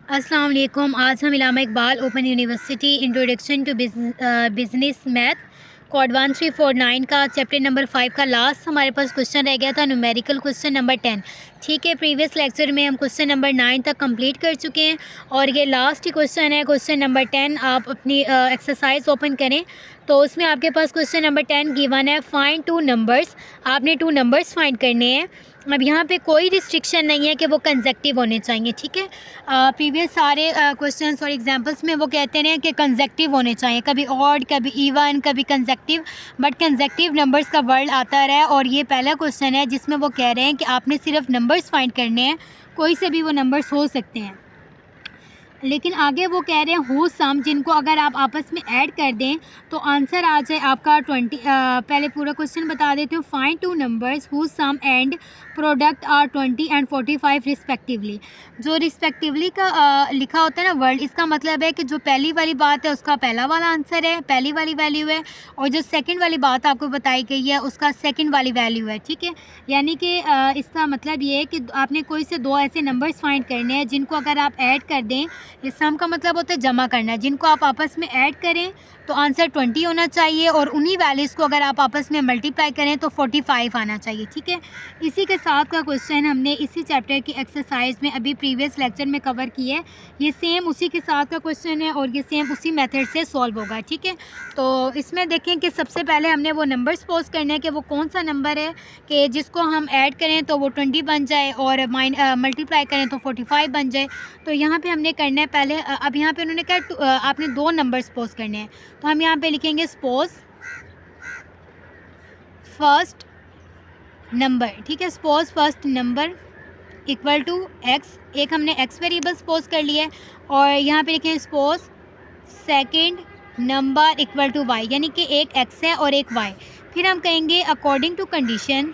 अस्सलाम वालेकुम। आज हम Allama Iqbal open university introduction to business math code 1349 का चैप्टर नंबर 5 का लास्ट हमारे पास क्वेश्चन रह गया था, न्यूमेरिकल क्वेश्चन नंबर 10। ठीक है, प्रीवियस लेक्चर में हम क्वेश्चन नंबर 9 तक कंप्लीट कर चुके हैं और ये लास्ट ही क्वेश्चन है, क्वेश्चन नंबर 10। आप अपनी एक्सरसाइज ओपन करें तो उसमें आपके पास क्वेश्चन नंबर 10 गिवन है, फाइंड टू नंबर्स। आपने 2 नंबर्स फाइंड करने हैं। अब यहाँ पे कोई रिस्ट्रिक्शन नहीं है कि वो कंसेक्टिव होने चाहिए। ठीक है, प्रीवियस सारे क्वेश्चंस और एग्जांपल्स में वो कहते हैं कि कंसेक्टिव होने चाहिए, कभी ऑड, कभी इवन, कभी कंसेक्टिव, बट कंसेक्टिव नंबर्स का वर्ड आता रहा है। और ये पहला क्वेश्चन है जिसमें वो कह रहे हैं कि आपने सिर्फ नंबर्स फाइंड करने हैं, कोई से भी वो नंबर्स हो सकते हैं। लेकिन आगे वो कह रहे हैं हु सम, जिनको अगर आप आपस में ऐड कर दें तो आंसर आ जाए आपका 20। पहले पूरा क्वेश्चन बता देती हूँ। Find two numbers who sum and product are 20 and 45 respectively. जो रिस्पेक्टिवली का लिखा होता है ना वर्ड, इसका मतलब है कि जो पहली वाली बात है उसका पहला वाला आंसर है, पहली वाली वैल्यू है, और जो सेकंड वाली बात आपको बताई गई है उसका सेकंड वाली वैल्यू है। ठीक है, यानी कि इसका मतलब ये है कि आपने कोई से 2 ऐसे नंबर्स फाइंड करने हैं जिनको अगर आप ऐड कर दें, ये सम का मतलब होता है जमा करना, जिनको आप आपस में ऐड करें तो आंसर 20 होना चाहिए, और उन्हीं वैल्यूज़ को अगर आप आपस में मल्टीप्लाई करें तो 45 आना चाहिए। ठीक है, इसी के साथ का क्वेश्चन हमने इसी चैप्टर की एक्सरसाइज में अभी प्रीवियस लेक्चर में कवर किया है। ये सेम उसी के साथ का क्वेश्चन है और ये सेम उसी मेथड से सॉल्व होगा। ठीक है, तो इसमें देखें कि सबसे पहले हमने वो नंबर सपोज करना है कि वो कौन सा नंबर है कि जिसको हम ऐड करें तो वो 20 बन जाए और मल्टीप्लाई करें तो 45 बन जाए। तो यहाँ पे हमने करना है पहले, अब यहाँ पे उन्होंने कहा आपने 2 नंबर सपोज करने हैं, तो हम यहाँ पे लिखेंगे सपोज फर्स्ट नंबर। ठीक है, suppose first number equal to x, एक हमने एक्स वेरिएबल सपोज कर लिया है, और यहाँ पे लिखेंगे suppose second number equal to y, यानी कि एक एक्स है और एक वाई। फिर हम कहेंगे according to condition,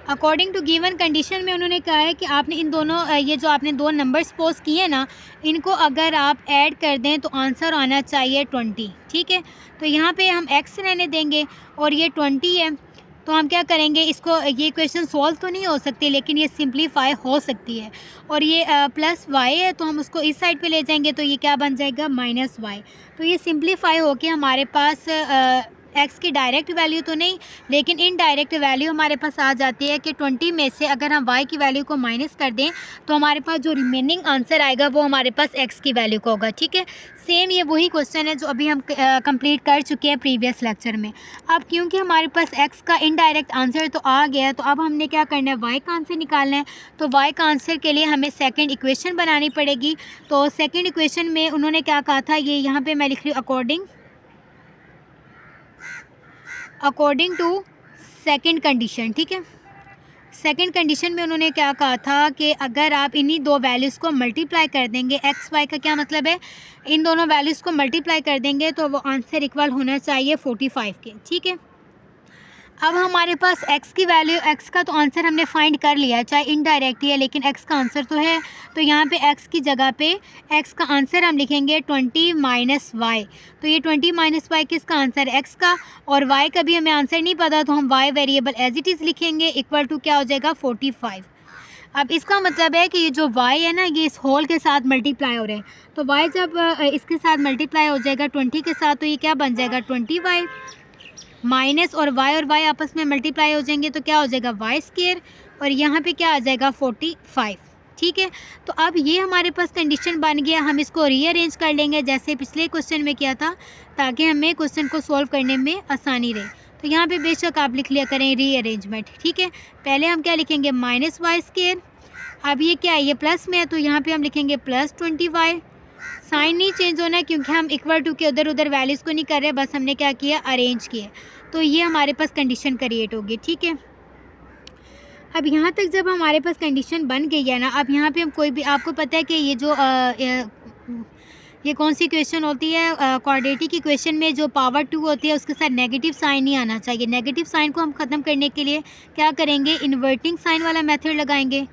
according to given condition में उन्होंने कहा है कि आपने इन दोनों ये जो आपने 2 नंबर सपोज किए ना, इनको अगर आप ऐड कर दें तो आंसर आना चाहिए 20। ठीक है, तो यहाँ पे हम x रहने देंगे और ये 20 है, तो हम क्या करेंगे, इसको ये क्वेश्चन सॉल्व तो नहीं हो सकती लेकिन ये सिंप्लीफाई हो सकती है। और ये प्लस y है तो हम उसको इस साइड पे ले जाएंगे तो ये क्या बन जाएगा, माइनस y। तो ये सिंप्लीफाई होके हमारे पास x की डायरेक्ट वैल्यू तो नहीं लेकिन इनडायरेक्ट वैल्यू हमारे पास आ जाती है कि 20 में से अगर हम y की वैल्यू को माइनस कर दें तो हमारे पास जो रिमेनिंग आंसर आएगा वो हमारे पास x की वैल्यू का होगा। ठीक है, सेम ये वही क्वेश्चन है जो अभी हम कंप्लीट कर चुके हैं प्रीवियस लेक्चर में। अब क्योंकि हमारे पास x का इनडायरेक्ट आंसर तो आ गया, तो अब हमने क्या करना है, y का आंसर निकालना है। तो y का आंसर के लिए हमें सेकेंड इक्वेशन बनानी पड़ेगी। तो सेकेंड इक्वेशन में उन्होंने क्या कहा था, ये यहाँ पर मैं लिख रही हूँ अकॉर्डिंग टू सेकंड कंडीशन। ठीक है, सेकंड कंडीशन में उन्होंने क्या कहा था कि अगर आप इन्हीं 2 वैल्यूज़ को मल्टीप्लाई कर देंगे, एक्स वाई का क्या मतलब है, इन दोनों वैल्यूज़ को मल्टीप्लाई कर देंगे तो वो आंसर इक्वल होना चाहिए 45 के। ठीक है, अब हमारे पास x की वैल्यू, x का तो आंसर हमने फाइंड कर लिया, चाहे इनडायरेक्ट ही है लेकिन x का आंसर तो है। तो यहाँ पे x की जगह पे x का आंसर हम लिखेंगे 20 माइनस वाई। तो ये 20 माइनस वाई किसका आंसर है, x का, और y का भी हमें आंसर नहीं पता तो हम y variable as it is लिखेंगे, इक्वल टू क्या हो जाएगा, 45। अब इसका मतलब है कि ये जो y है ना, ये इस होल के साथ मल्टीप्लाई हो रहे हैं, तो y जब इसके साथ मल्टीप्लाई हो जाएगा 20 के साथ तो ये क्या बन जाएगा, 20y माइनस, और y आपस में मल्टीप्लाई हो जाएंगे तो क्या हो जाएगा, वाई स्क्वायर, और यहाँ पे क्या आ जाएगा 45। ठीक है, तो अब ये हमारे पास कंडीशन बन गया, हम इसको रीअरेंज कर लेंगे जैसे पिछले क्वेश्चन में किया था ताकि हमें क्वेश्चन को सॉल्व करने में आसानी रहे। तो यहाँ पे बेशक आप लिख लिया करें रीअरेंजमेंट। ठीक है, पहले हम क्या लिखेंगे, माइनस वाई स्क्वायर, अब ये क्या है, ये प्लस में है तो यहाँ पे हम लिखेंगे प्लस 20y। साइन नहीं चेंज होना है क्योंकि हम इक्वल टू के उधर उधर वैल्यूज़ को नहीं कर रहे, बस हमने क्या किया, अरेंज किया, तो ये हमारे पास कंडीशन क्रिएट होगी। ठीक है, अब यहाँ तक जब हमारे पास कंडीशन बन गई है ना, अब यहाँ पे हम कोई भी, आपको पता है कि ये जो ये कौन सी इक्वेशन होती है, क्वाड्रेटिक इक्वेशन में जो पावर 2 होती है उसके साथ नेगेटिव साइन नहीं आना चाहिए। नेगेटिव साइन को हम ख़त्म करने के लिए क्या करेंगे, इन्वर्टिंग साइन वाला मेथड लगाएंगे।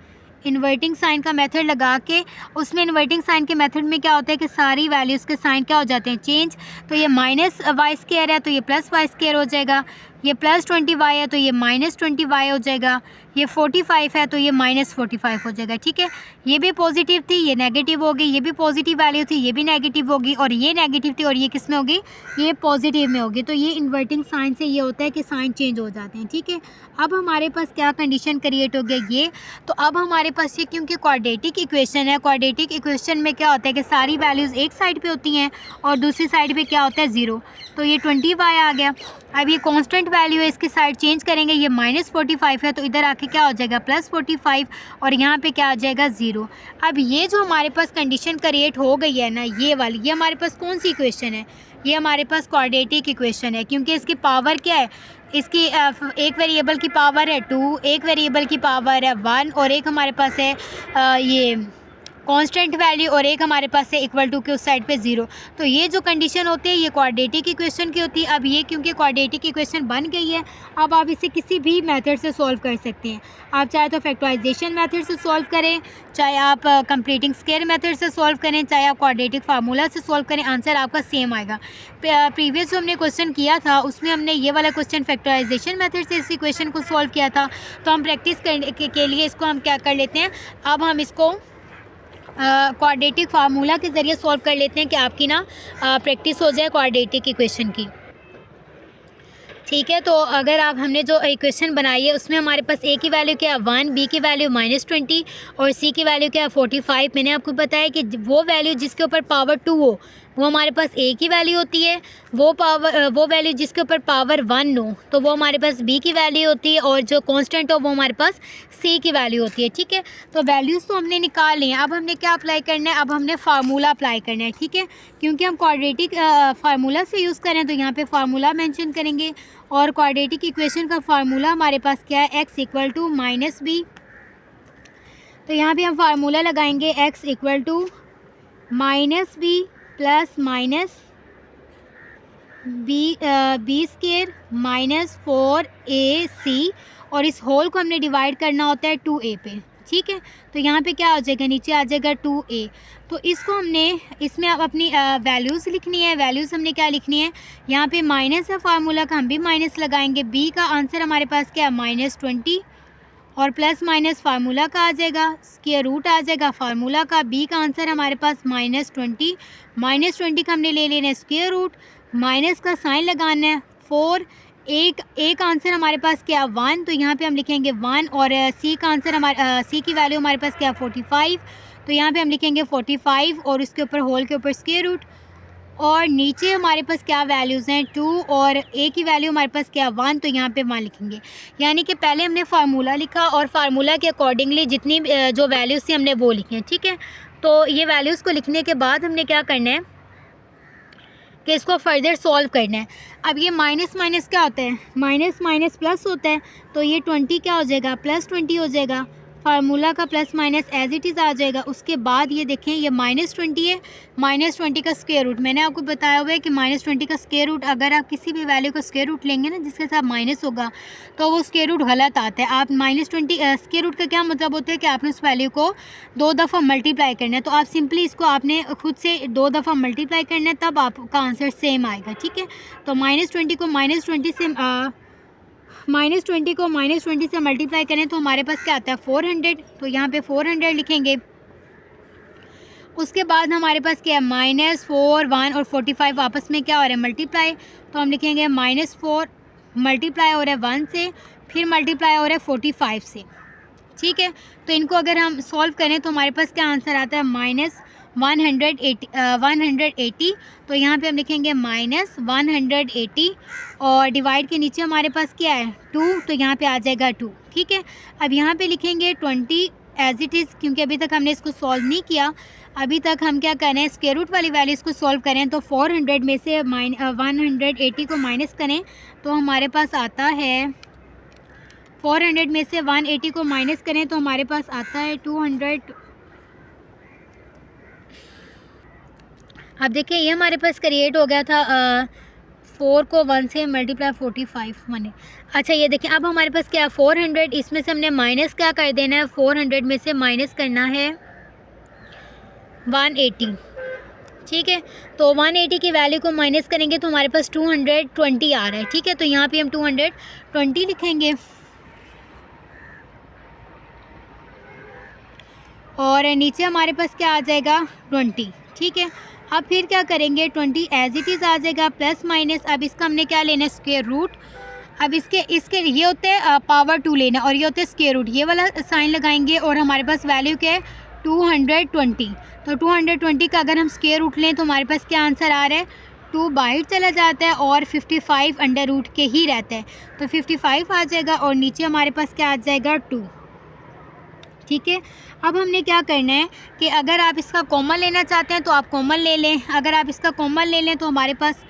इन्वर्टिंग साइन का मेथड लगा के, उसमें इन्वर्टिंग साइन के मेथड में क्या होता है कि सारी वैल्यूज़ के साइन क्या हो जाते हैं, चेंज। तो ये माइनस वाई स्क्वायर है तो ये प्लस वाई स्क्वायर हो जाएगा, ये प्लस 20y है तो ये माइनस 20y हो जाएगा, ये 45 है तो ये माइनस 45 हो जाएगा। ठीक है, ये भी पॉजिटिव थी, ये नेगेटिव होगी, ये भी पॉजिटिव वैल्यू थी, ये भी नेगेटिव होगी, और ये नेगेटिव थी और ये किस में होगी, ये पॉजिटिव में होगी। तो ये इन्वर्टिंग साइन से ये होता है कि साइन चेंज हो जाते हैं। ठीक है, अब हमारे पास क्या कंडीशन क्रिएट हो गया ये, तो अब हमारे पास ये क्योंकि क्वाड्रेटिक इक्वेशन है, क्वाड्रेटिक इक्वेशन में क्या होता है कि सारी वैल्यूज़ एक साइड पे होती हैं और दूसरी साइड पे क्या होता है, ज़ीरो। तो ये 20y आ गया। अब ये कांस्टेंट वैल्यू है, इसकी साइड चेंज करेंगे, ये माइनस 45 है तो इधर आके क्या हो जाएगा, प्लस 45, और यहाँ पे क्या आ जाएगा, ज़ीरो। अब ये जो हमारे पास कंडीशन क्रिएट हो गई है ना, ये वाली, ये हमारे पास कौन सी इक्वेशन है, ये हमारे पास क्वाड्रेटिक इक्वेशन है, क्योंकि इसकी पावर क्या है, इसकी एक वेरिएबल की पावर है 2, एक वेरिएबल की पावर है 1, और एक हमारे पास है ये कांस्टेंट वैल्यू, और एक हमारे पास है इक्वल टू के उस साइड पे ज़ीरो। तो ये जो कंडीशन होती है ये क्वाड्रेटिक इक्वेशन की होती है। अब ये क्योंकि क्वाड्रेटिक इक्वेशन बन गई है, अब आप इसे किसी भी मेथड से सॉल्व कर सकते हैं। आप चाहे तो फैक्टराइजेशन मेथड से सॉल्व करें, चाहे आप कंप्लीटिंग स्क्वायर मेथड से सॉल्व करें, चाहे आप क्वाड्रेटिक फार्मूला से सॉल्व करें, आंसर आपका सेम आएगा। प्रीवियस जो हमने क्वेश्चन किया था उसमें हमने ये वाला क्वेश्चन फैक्टराइजेशन मेथड से इस इक्वेशन को सॉल्व किया था। तो हम प्रैक्टिस के लिए इसको हम क्या कर लेते हैं, अब हम इसको क्वाड्रेटिक फार्मूला के ज़रिए सॉल्व कर लेते हैं कि आपकी ना प्रैक्टिस हो जाए क्वाड्रेटिक इक्वेशन की। ठीक है, तो अगर आप हमने जो इक्वेशन बनाई है उसमें हमारे पास ए की वैल्यू क्या है 1, बी की वैल्यू -20 और सी की वैल्यू क्या है 45। मैंने आपको बताया कि वो वैल्यू जिसके ऊपर पावर 2 हो वो हमारे पास ए की वैल्यू होती है, वो वैल्यू जिसके ऊपर पावर 1 हो तो वो हमारे पास बी की वैल्यू होती है, और जो कांस्टेंट हो वो हमारे पास सी की वैल्यू होती है। ठीक है, तो वैल्यूज़ तो हमने निकाल ली हैं, अब हमने क्या अप्लाई करना है, अब हमने फार्मूला अप्लाई करना है। ठीक है, क्योंकि हम क्वाड्रेटिक फार्मूला से यूज़ करें तो यहाँ पे फार्मूला मेंशन करेंगे, और क्वाड्रेटिक इक्वेशन का फार्मूला हमारे पास क्या है, x equal to minus b. तो यहाँ पे हम फार्मूला लगाएंगे x equal to minus b plus minus b square minus 4ac, और इस होल को हमने डिवाइड करना होता है 2a पे। ठीक है, तो यहाँ पे क्या आ जाएगा, नीचे आ जाएगा 2a। तो इसको हमने इसमें अब अपनी वैल्यूज़ लिखनी है। वैल्यूज़ हमने क्या लिखनी है, यहाँ पे माइनस है फार्मूला का, हम भी माइनस लगाएंगे। b का आंसर हमारे पास क्या है -20, और प्लस माइनस फार्मूला का आ जाएगा, स्क्वायर रूट आ जाएगा फार्मूला का। b का आंसर हमारे पास -20 का हमने ले लेना है स्क्वायर रूट, माइनस का साइन लगाना है 4, एक आंसर हमारे पास क्या 1, तो यहाँ पे हम लिखेंगे 1, और सी का आंसर सी की वैल्यू हमारे पास क्या 45, तो यहाँ पे हम लिखेंगे 45, और उसके ऊपर होल के ऊपर स्क्वायर रूट, और नीचे हमारे पास क्या वैल्यूज़ हैं 2, और ए की वैल्यू हमारे पास क्या 1, तो यहाँ पे 1 लिखेंगे। यानी कि पहले हमने फार्मूला लिखा और फार्मूला के अकॉर्डिंगली जितनी जो वैल्यूज़ थी हमने वो लिखी हैं। ठीक है, तो ये वैल्यूज़ को लिखने के बाद हमने क्या करना है कि इसको फर्दर सॉल्व करना है। अब ये माइनस माइनस क्या होता है, माइनस माइनस प्लस होता है, तो ये 20 क्या हो जाएगा, +20 हो जाएगा। फार्मूला का plus minus as it is आ जाएगा। उसके बाद ये देखें ये -20 है, -20 का स्क्वायर रूट। मैंने आपको बताया हुआ है कि -20 का स्क्वायर रूट अगर आप किसी भी वैल्यू का स्क्वायर रूट लेंगे ना जिसके साथ माइनस होगा तो वो स्क्वायर रूट गलत आता है। आप -20 स्क्वायर रूट का क्या मतलब होता है कि आपने उस वैल्यू को 2 दफ़ा मल्टीप्लाई करना है। तो आप सिंपली इसको आपने खुद से 2 दफ़ा मल्टीप्लाई करना है, तब आपका आंसर सेम आएगा। ठीक है, तो -20 को -20 से मल्टीप्लाई करें तो हमारे पास क्या आता है 400, तो यहाँ पे 400 लिखेंगे। उसके बाद हमारे पास क्या है -4, 1 और 45 आपस में क्या हो रहा है मल्टीप्लाई, तो हम लिखेंगे -4 मल्टीप्लाई हो रहा है 1 से, फिर मल्टीप्लाई हो रहा है 45 से। ठीक है, तो इनको अगर हम सॉल्व करें तो हमारे पास क्या आंसर आता है -180। तो यहाँ पे हम लिखेंगे -180, और डिवाइड के नीचे हमारे पास क्या है 2, तो यहाँ पे आ जाएगा 2। ठीक है, अब यहाँ पे लिखेंगे 20 एज इट इज़, क्योंकि अभी तक हमने इसको सॉल्व नहीं किया। अभी तक हम क्या करें, स्क्वायर रूट वाली वैल्यूज़ को सॉल्व करें। तो 400 में से 180 को माइनस करें तो हमारे पास आता है 400 में से 180 को माइनस करें तो हमारे पास आता है 200। अब देखिए ये हमारे पास क्रिएट हो गया था 4 को 1 से मल्टीप्लाई 45 मनी। अच्छा ये देखिए, अब हमारे पास क्या है 400, इसमें से हमने माइनस क्या कर देना है, 400 में से माइनस करना है 180। ठीक है, तो 180 की वैल्यू को माइनस करेंगे तो हमारे पास 220 आ रहा है। ठीक है, तो यहाँ पे हम 220 लिखेंगे और नीचे हमारे पास क्या आ जाएगा 20। ठीक है, अब फिर क्या करेंगे 20 एज इट इज़ आ जाएगा, प्लस माइनस। अब इसका हमने क्या लेना है स्क्वायर रूट। अब इसके ये होते हैं पावर 2 लेना और ये होते हैं स्क्वायर रूट, ये वाला साइन लगाएंगे और हमारे पास वैल्यू क्या है 220। तो 220 का अगर हम स्क्वायर रूट लें तो हमारे पास क्या आंसर आ रहा है 2 बाहर चला जाता है और 55 अंडर रूट के ही रहता है, तो 55 आ जाएगा और नीचे हमारे पास क्या आ जाएगा 2। ठीक है, अब हमने क्या करना है कि अगर आप इसका कॉमन लेना चाहते हैं तो आप कॉमन ले लें, अगर आप इसका कॉमन ले लें तो हमारे पास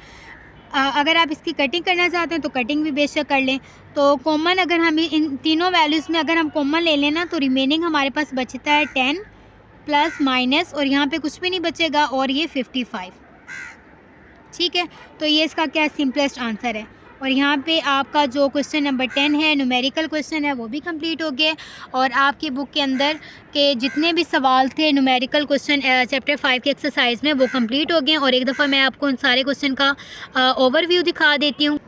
अगर आप इसकी कटिंग करना चाहते हैं तो कटिंग भी बेशक कर लें। तो कॉमन अगर हम इन तीनों वैल्यूज़ में अगर हम कॉमन ले लें ना तो रिमेनिंग हमारे पास बचता है 10 प्लस माइनस और यहाँ पे कुछ भी नहीं बचेगा और ये 55। ठीक है, तो ये इसका क्या सिंपलेस्ट आंसर है। और यहाँ पे आपका जो क्वेश्चन नंबर 10 है न्यूमेरिकल क्वेश्चन है वो भी कंप्लीट हो गए और आपकी बुक के अंदर के जितने भी सवाल थे न्यूमेरिकल क्वेश्चन चैप्टर 5 के एक्सरसाइज में वो कंप्लीट हो गए। और एक दफ़ा मैं आपको उन सारे क्वेश्चन का ओवरव्यू दिखा देती हूँ।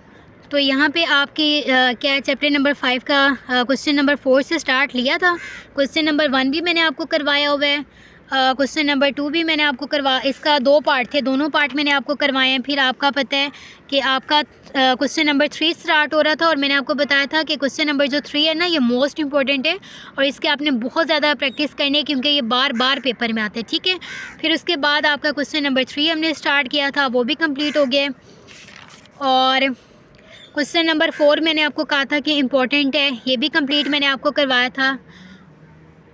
तो यहाँ पे आपकी क्या है चैप्टर नंबर 5 का क्वेश्चन नंबर 4 से स्टार्ट लिया था। क्वेश्चन नंबर 1 भी मैंने आपको करवाया हुआ है, क्वेश्चन नंबर 2 भी मैंने आपको इसका 2 पार्ट थे, दोनों पार्ट मैंने आपको करवाए हैं। फिर आपका पता है कि आपका क्वेश्चन नंबर 3 स्टार्ट हो रहा था और मैंने आपको बताया था कि क्वेश्चन नंबर जो 3 है ना ये मोस्ट इंपॉर्टेंट है और इसके आपने बहुत ज़्यादा प्रैक्टिस करनी है क्योंकि ये बार बार पेपर में आते हैं। ठीक है, फिर उसके बाद आपका क्वेश्चन नंबर 3 हमने स्टार्ट किया था, वो भी कम्प्लीट हो गया। और क्वेश्चन नंबर 4 मैंने आपको कहा था कि इम्पोर्टेंट है, ये भी कंप्लीट मैंने आपको करवाया था।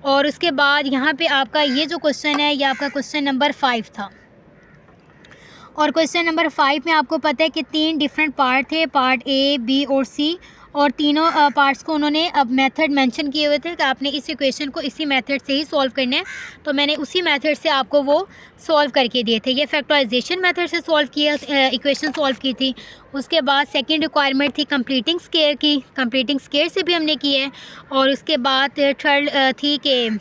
और उसके बाद यहाँ पे आपका ये जो क्वेश्चन है ये आपका क्वेश्चन नंबर 5 था। और क्वेश्चन नंबर 5 में आपको पता है कि 3 डिफरेंट पार्ट थे, पार्ट ए, बी और सी, और तीनों पार्ट्स को उन्होंने अब मेथड मेंशन किए हुए थे कि आपने इस इक्वेशन को इसी मेथड से ही सॉल्व करना है। तो मैंने उसी मेथड से आपको वो सॉल्व करके दिए थे। ये फैक्टराइजेशन मेथड से सॉल्व किया, इक्वेशन सॉल्व की थी। उसके बाद सेकंड रिक्वायरमेंट थी कंप्लीटिंग स्क्वायर की, कंप्लीटिंग स्क्वायर से भी हमने की है। और उसके बाद थर्ड थी कि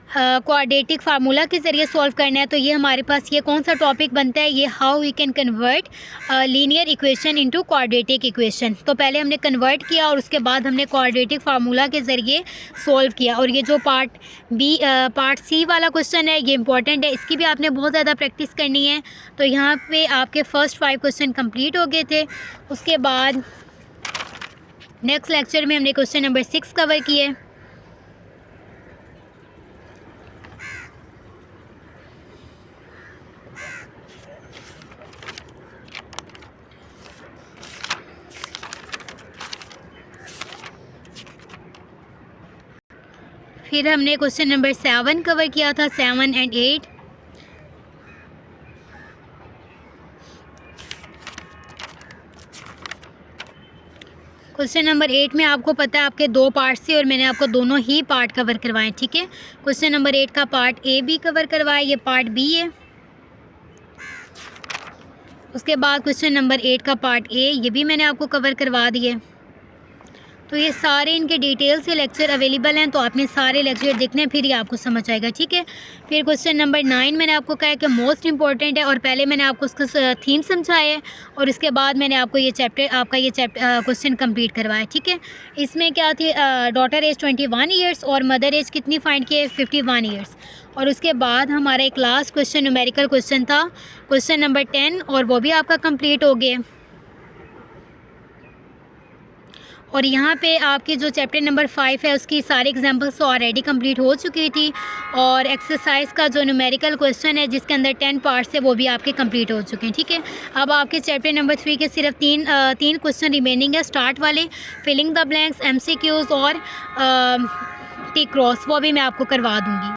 क्वाड्रेटिक फार्मूला के ज़रिए सॉल्व करना है। तो ये हमारे पास ये कौन सा टॉपिक बनता है, ये how we can convert linear equation into quadratic equation. तो पहले हमने कन्वर्ट किया और उसके बाद हमने क्वाड्रेटिक फार्मूला के ज़रिए सॉल्व किया। और ये जो पार्ट सी वाला क्वेश्चन है ये इंपॉर्टेंट है, इसकी भी आपने बहुत ज़्यादा प्रैक्टिस करनी है। तो यहाँ पे आपके फर्स्ट 5 क्वेश्चन कंप्लीट हो गए थे। उसके बाद नेक्स्ट लेक्चर में हमने क्वेश्चन नंबर 6 कवर किए। फिर हमने क्वेश्चन नंबर 7 कवर किया था, 7 एंड 8। क्वेश्चन नंबर 8 में आपको पता है आपके 2 पार्ट थे और मैंने आपको दोनों ही पार्ट कवर करवाए। ठीक है, क्वेश्चन नंबर 8 का पार्ट ए भी कवर करवाया, ये पार्ट बी है। उसके बाद क्वेश्चन नंबर 8 का पार्ट ए ये भी मैंने आपको कवर करवा दिए। तो ये सारे इनके डिटेल से लेक्चर अवेलेबल हैं, तो आपने सारे लेक्चर देखने फिर ही आपको समझ आएगा। ठीक है, फिर क्वेश्चन नंबर 9 मैंने आपको कहा कि मोस्ट इंपॉर्टेंट है और पहले मैंने आपको उसका थीम समझाया है और इसके बाद मैंने आपको ये क्वेश्चन कंप्लीट करवाया। ठीक है, इसमें क्या थी, डॉटर एज 21 ईयर्स और मदर एज कितनी फाइंड की है 51 ईयर्स। और उसके बाद हमारा एक लास्ट क्वेश्चन न्यूमेरिकल क्वेश्चन था, क्वेश्चन नंबर 10, और वो भी आपका कंप्लीट हो गया। और यहाँ पे आपके जो चैप्टर नंबर 5 है उसकी सारी एग्जांपल्स तो ऑलरेडी कंप्लीट हो चुकी थी और एक्सरसाइज का जो न्यूमेरिकल क्वेश्चन है जिसके अंदर 10 पार्ट्स है वो भी आपके कंप्लीट हो चुके हैं। ठीक है, अब आपके चैप्टर नंबर 3 के सिर्फ तीन क्वेश्चन रिमेनिंग है, स्टार्ट वाले, फिलिंग द ब्लैंक्स, MCQs और टिक क्रॉस, वो भी मैं आपको करवा दूँगी।